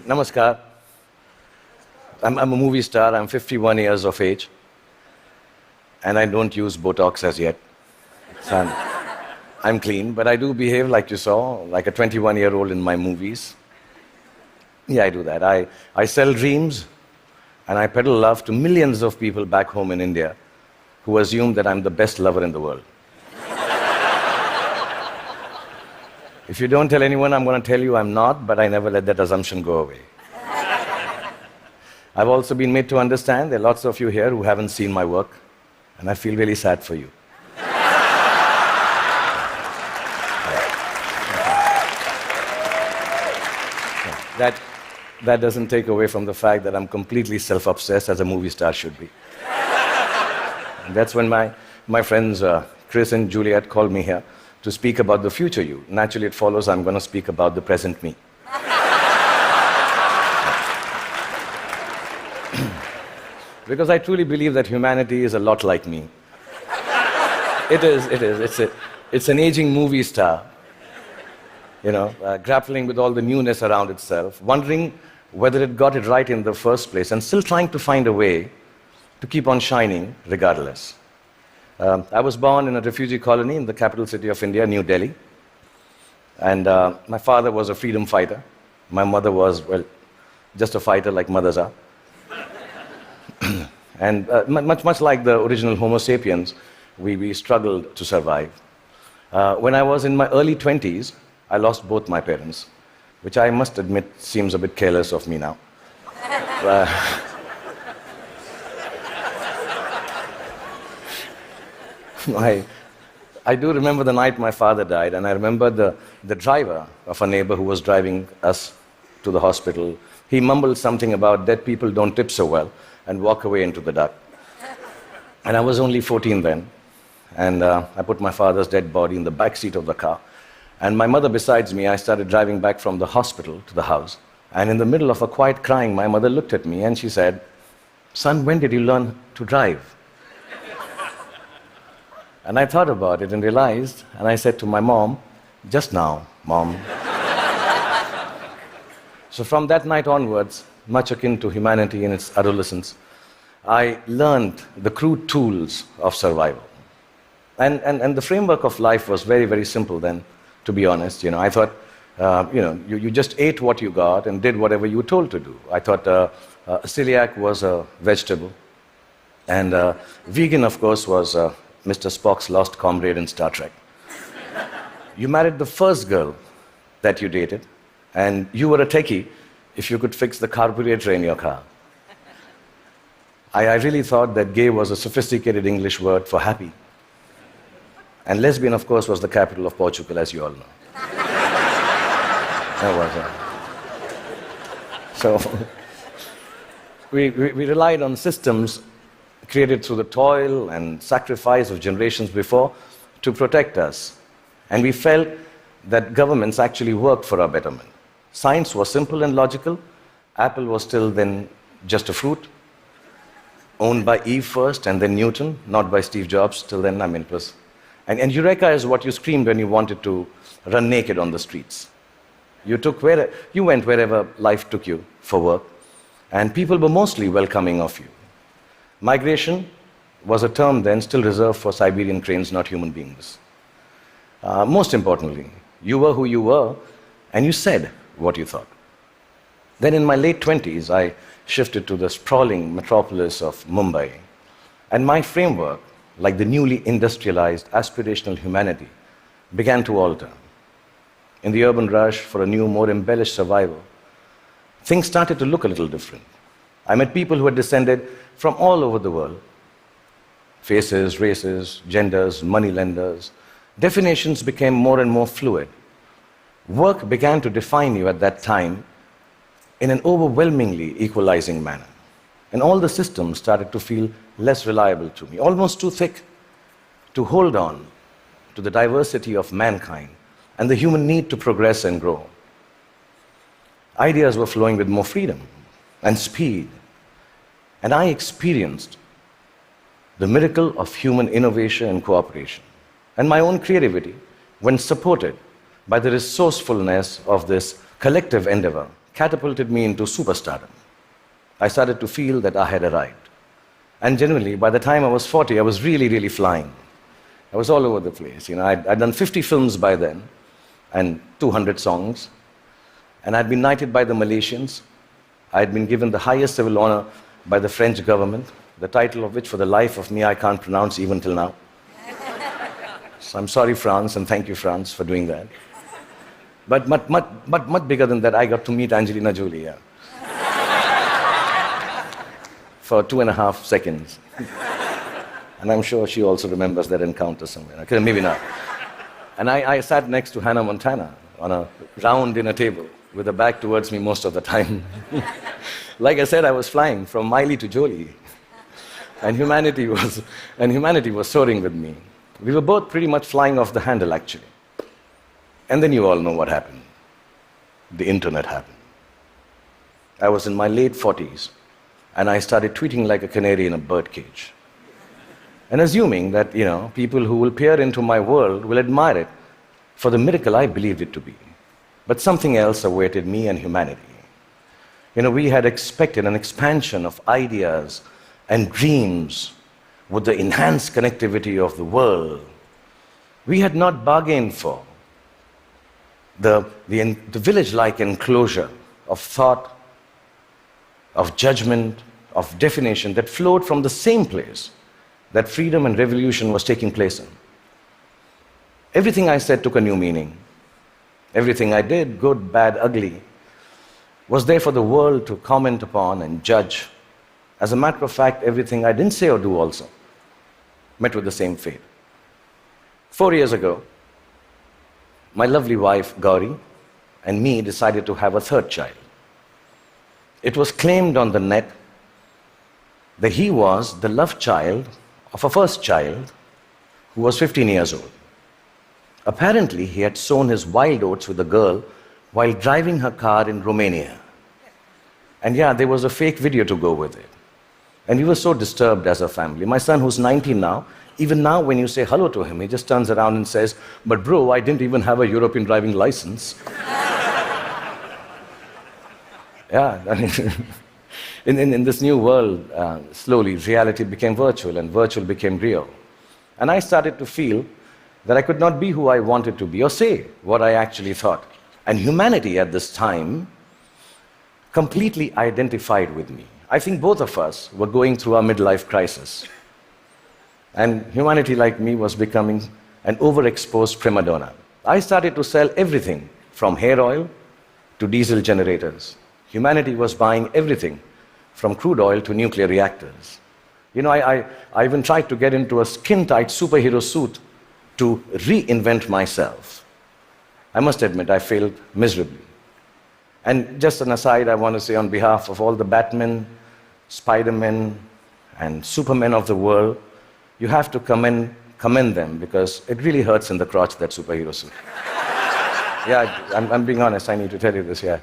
Namaskar. I'm a movie star. I'm 51 years of age. And I don't use Botox as yet. So I'm clean, but I do behave like you saw, like a 21-year-old in my movies. Yeah, I do that. I sell dreams, and I peddle love to millions of people back home in India who assume that I'm the best lover in the world. If you don't tell anyone, I'm going to tell you I'm not, but I never let that assumption go away. I've also been made to understand there are lots of you here who haven't seen my work, and I feel really sad for you. That doesn't take away from the fact that I'm completely self-obsessed, as a movie star should be. And that's when my friends Chris and Juliet called me here to speak about the future you. Naturally, it follows I'm going to speak about the present me. Because I truly believe that humanity is a lot like me. It is. It's an aging movie star, grappling with all the newness around itself, wondering whether it got it right in the first place, and still trying to find a way to keep on shining regardless. I was born in a refugee colony in the capital city of India, New Delhi. And my father was a freedom fighter. My mother was, well, just a fighter like mothers are. And much like the original Homo sapiens, we struggled to survive. When I was in my early 20s, I lost both my parents, which I must admit seems a bit careless of me now. I do remember the night my father died, and I remember the driver of a neighbor who was driving us to the hospital. He mumbled something about dead people don't tip so well and walk away into the dark. And I was only 14 then, and I put my father's dead body in the back seat of the car. And my mother besides me, I started driving back from the hospital to the house. And in the middle of a quiet crying, my mother looked at me and she said, "Son, when did you learn to drive?" And I thought about it and realized, and I said to my mom, "Just now, Mom." So from that night onwards, much akin to humanity in its adolescence, I learned the crude tools of survival. And the framework of life was very, very simple then, to be honest. I thought, you just ate what you got and did whatever you were told to do. I thought celiac was a vegetable, and vegan, of course, was Mr. Spock's lost comrade in Star Trek. You married the first girl that you dated, and you were a techie if you could fix the carburetor in your car. I really thought that gay was a sophisticated English word for happy. And lesbian, of course, was the capital of Portugal, as you all know. That was it. So we relied on systems created through the toil and sacrifice of generations before to protect us. And we felt that governments actually worked for our betterment. Science was simple and logical. Apple was still then just a fruit, owned by Eve first and then Newton, not by Steve Jobs. Till then, it was... And Eureka is what you screamed when you wanted to run naked on the streets. You went wherever life took you for work, and people were mostly welcoming of you. Migration was a term then still reserved for Siberian cranes, not human beings. Most importantly, you were who you were, and you said what you thought. Then in my late 20s, I shifted to the sprawling metropolis of Mumbai, and my framework, like the newly industrialized aspirational humanity, began to alter. In the urban rush for a new, more embellished survival, things started to look a little different. I met people who had descended from all over the world. Faces, races, genders, moneylenders. Definitions became more and more fluid. Work began to define you at that time in an overwhelmingly equalizing manner. And all the systems started to feel less reliable to me, almost too thick to hold on to the diversity of mankind and the human need to progress and grow. Ideas were flowing with more freedom and speed, and I experienced the miracle of human innovation and cooperation, and my own creativity, when supported by the resourcefulness of this collective endeavor, catapulted me into superstardom. I started to feel that I had arrived. And generally, by the time I was 40, I was really, really flying. I was all over the place. I'd done 50 films by then, and 200 songs. And I'd been knighted by the Malaysians. I'd been given the highest civil honor by the French government, the title of which, for the life of me, I can't pronounce even till now. So I'm sorry, France, and thank you, France, for doing that. But much bigger than that, I got to meet Angelina Jolie, yeah. For 2.5 seconds. And I'm sure she also remembers that encounter somewhere. Okay, maybe not. And I sat next to Hannah Montana on a round dinner table with her back towards me most of the time. Like I said, I was flying from Miley to Jolie. And humanity was soaring with me. We were both pretty much flying off the handle, actually. And then you all know what happened. The internet happened. I was in my late 40s, and I started tweeting like a canary in a birdcage. And assuming that, people who will peer into my world will admire it for the miracle I believed it to be. But something else awaited me and humanity. We had expected an expansion of ideas and dreams with the enhanced connectivity of the world. We had not bargained for the village-like enclosure of thought, of judgment, of definition that flowed from the same place that freedom and revolution was taking place in. Everything I said took a new meaning. Everything I did, good, bad, ugly, was there for the world to comment upon and judge. As a matter of fact, everything I didn't say or do also met with the same fate. 4 years ago, my lovely wife, Gauri, and me decided to have a third child. It was claimed on the net that he was the love child of a first child who was 15 years old. Apparently, he had sown his wild oats with a girl while driving her car in Romania. And yeah, there was a fake video to go with it. And we were so disturbed as a family. My son, who's 19 now, even now when you say hello to him, he just turns around and says, "But bro, I didn't even have a European driving license." Yeah, I mean, in this new world, slowly reality became virtual and virtual became real. And I started to feel that I could not be who I wanted to be or say what I actually thought. And humanity at this time completely identified with me. I think both of us were going through our midlife crisis. And humanity, like me, was becoming an overexposed prima donna. I started to sell everything from hair oil to diesel generators. Humanity was buying everything from crude oil to nuclear reactors. I even tried to get into a skin-tight superhero suit to reinvent myself. I must admit, I failed miserably. And just an aside, I want to say on behalf of all the Batmen, Spider-Men, and Supermen of the world, you have to commend them, because it really hurts in the crotch, that superhero suit. Yeah, I'm being honest, I need to tell you this, yeah.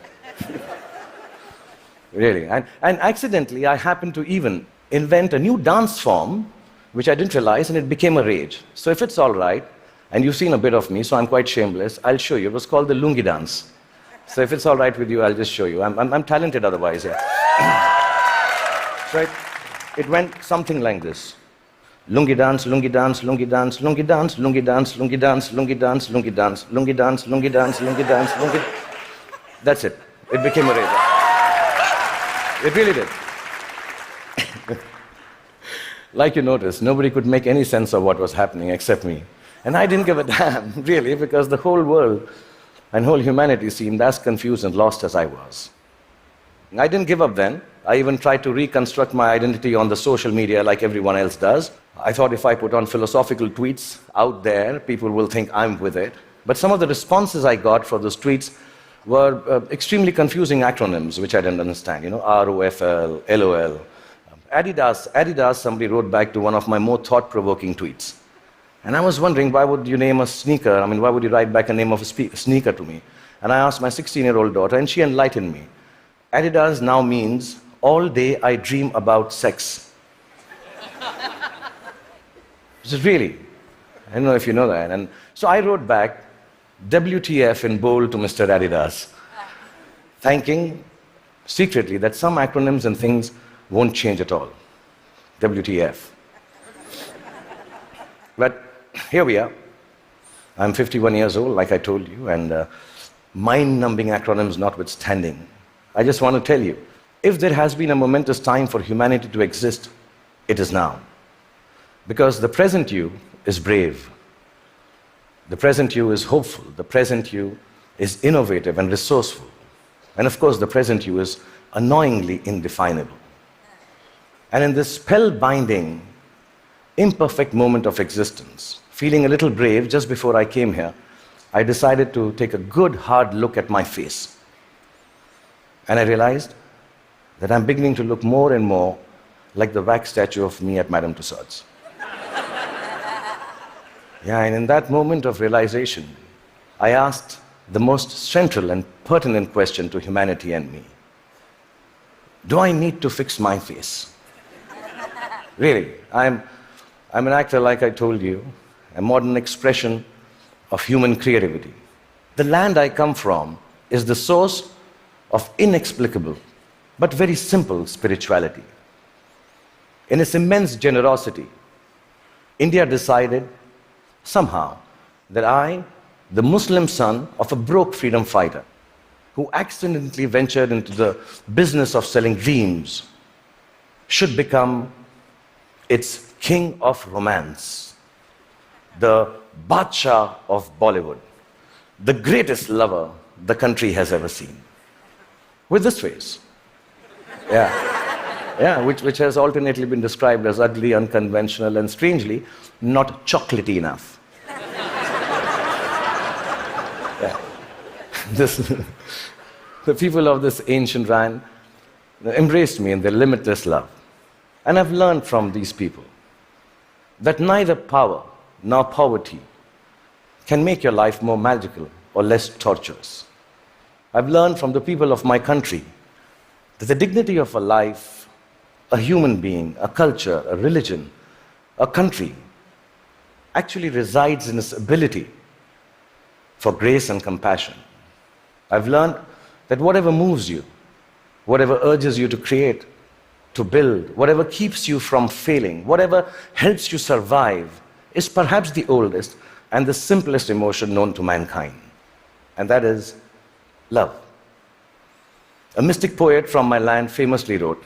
Really. And accidentally, I happened to even invent a new dance form, which I didn't realize, and it became a rage. So if it's all right, and you've seen a bit of me, so I'm quite shameless, I'll show you. It was called the lungi dance. So if it's all right with you, I'll just show you. I'm talented otherwise, yeah. So it went something like this. Lungi dance, lungi dance, lungi dance, lungi dance, lungi dance, lungi dance, lungi dance, lungi dance, lungi dance, lungi dance, lungi dance, lungi. That's it. It became a rage. It really did. Like you noticed, nobody could make any sense of what was happening except me. And I didn't give a damn, really, because the whole world and whole humanity seemed as confused and lost as I was. I didn't give up then. I even tried to reconstruct my identity on the social media like everyone else does. I thought if I put on philosophical tweets out there, people will think I'm with it. But some of the responses I got for those tweets were extremely confusing acronyms, which I didn't understand. ROFL, LOL. Adidas, somebody wrote back to one of my more thought-provoking tweets. And I was wondering, why would you name a sneaker? Why would you write back a name of a sneaker to me? And I asked my 16-year-old daughter, and she enlightened me. Adidas now means, all day I dream about sex. This is really, I don't know if you know that. And so I wrote back, WTF in bold to Mr. Adidas, thanking secretly that some acronyms and things won't change at all. WTF. But here we are. I'm 51 years old, like I told you, and mind-numbing acronyms notwithstanding, I just want to tell you, if there has been a momentous time for humanity to exist, it is now. Because the present you is brave. The present you is hopeful. The present you is innovative and resourceful. And of course, the present you is annoyingly indefinable. And in this spellbinding, imperfect moment of existence, feeling a little brave just before I came here, I decided to take a good, hard look at my face. And I realized that I'm beginning to look more and more like the wax statue of me at Madame Tussauds. Yeah, and in that moment of realization, I asked the most central and pertinent question to humanity and me. Do I need to fix my face? Really, I'm an actor, like I told you, a modern expression of human creativity. The land I come from is the source of inexplicable but very simple spirituality. In its immense generosity, India decided somehow that I, the Muslim son of a broke freedom fighter who accidentally ventured into the business of selling dreams, should become its king of romance, the Badshah of Bollywood, the greatest lover the country has ever seen. With this face. Yeah, which has alternately been described as ugly, unconventional, and strangely, not chocolatey enough. The people of this ancient land embraced me in their limitless love. And I've learned from these people that neither power nor poverty can make your life more magical or less torturous. I've learned from the people of my country that the dignity of a life, a human being, a culture, a religion, a country, actually resides in its ability for grace and compassion. I've learned that whatever moves you, whatever urges you to create, to build, whatever keeps you from failing, whatever helps you survive, is perhaps the oldest and the simplest emotion known to mankind. And that is love. A mystic poet from my land famously wrote,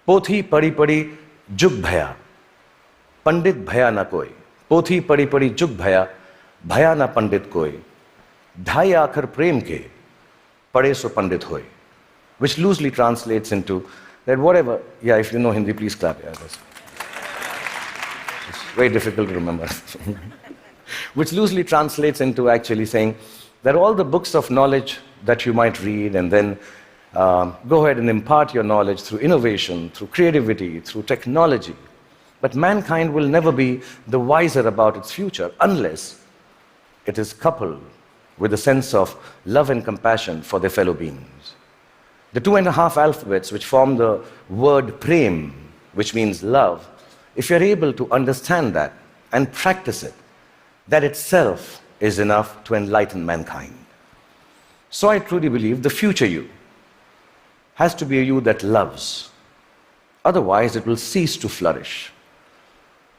Pothi padi padi jug bhaya, pandit bhaya na koi. Pothi padi padi jug bhaya na pandit koi. Dhai aakhar prem ke, pade so pandit hoy. Which loosely translates into that whatever, yeah, if you know Hindi, please clap. Yeah, that's it's very difficult to remember. Which loosely translates into actually saying that all the books of knowledge that you might read and then go ahead and impart your knowledge through innovation, through creativity, through technology. But mankind will never be the wiser about its future unless it is coupled with a sense of love and compassion for their fellow beings. The 2.5 alphabets which form the word prem, which means love, if you're able to understand that and practice it, that itself is enough to enlighten mankind. So I truly believe the future you has to be a you that loves. Otherwise, it will cease to flourish.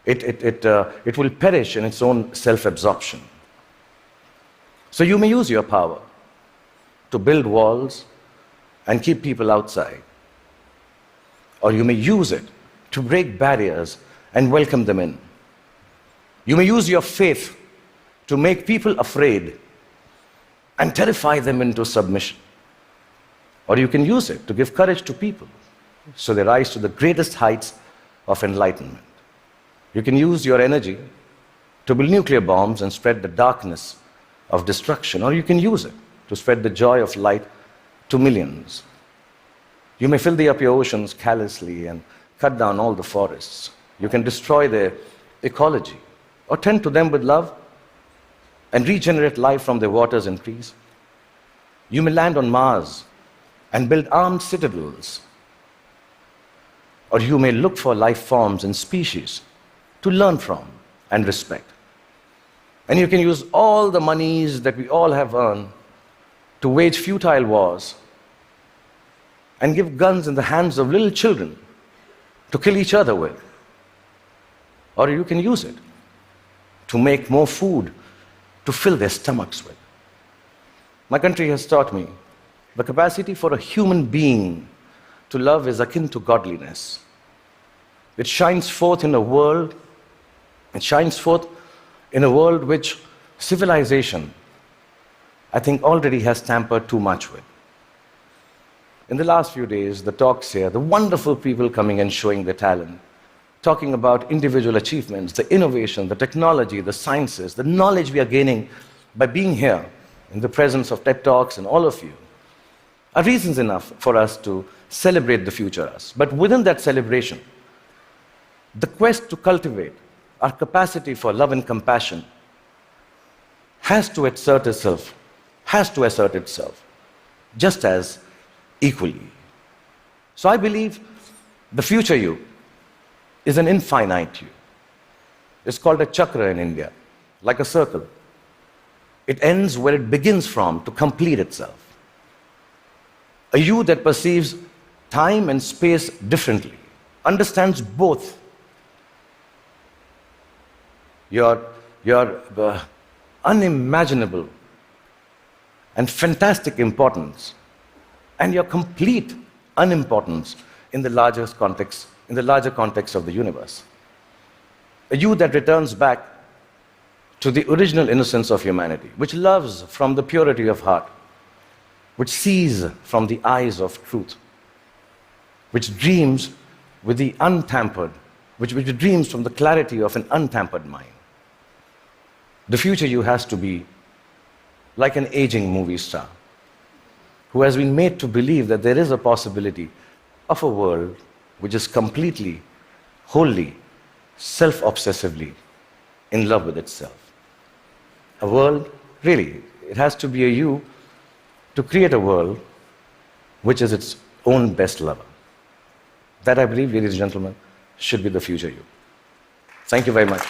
It will perish in its own self-absorption. So you may use your power to build walls and keep people outside. Or you may use it to break barriers and welcome them in. You may use your faith to make people afraid and terrify them into submission. Or you can use it to give courage to people so they rise to the greatest heights of enlightenment. You can use your energy to build nuclear bombs and spread the darkness of destruction, or you can use it to spread the joy of light to millions. You may filthy up your oceans callously and cut down all the forests. You can destroy their ecology, or tend to them with love and regenerate life from their waters and trees. You may land on Mars and build armed citadels, or you may look for life forms and species to learn from and respect. And you can use all the monies that we all have earned to wage futile wars and give guns in the hands of little children to kill each other with. Or you can use it to make more food to fill their stomachs with. My country has taught me the capacity for a human being to love is akin to godliness. It shines forth in a world, which civilization, I think, already has tampered too much with. In the last few days, the talks here, the wonderful people coming and showing their talent, talking about individual achievements, the innovation, the technology, the sciences, the knowledge we are gaining by being here in the presence of TED Talks and all of you, are reasons enough for us to celebrate the future us. But within that celebration, the quest to cultivate our capacity for love and compassion has to assert itself just as equally. So I believe the future you is an infinite you. It's called a chakra in India, like a circle. It ends where it begins from to complete itself. A you that perceives time and space differently, understands both your unimaginable and fantastic importance and your complete unimportance in the larger context of the universe. A you that returns back to the original innocence of humanity, which loves from the purity of heart, which sees from the eyes of truth, which dreams with the untampered, which dreams from the clarity of an untampered mind. The future you has to be like an aging movie star who has been made to believe that there is a possibility of a world which is completely, wholly, self-obsessively in love with itself. A world, really, it has to be a you to create a world which is its own best lover. That, I believe, ladies and gentlemen, should be the future you. Thank you very much.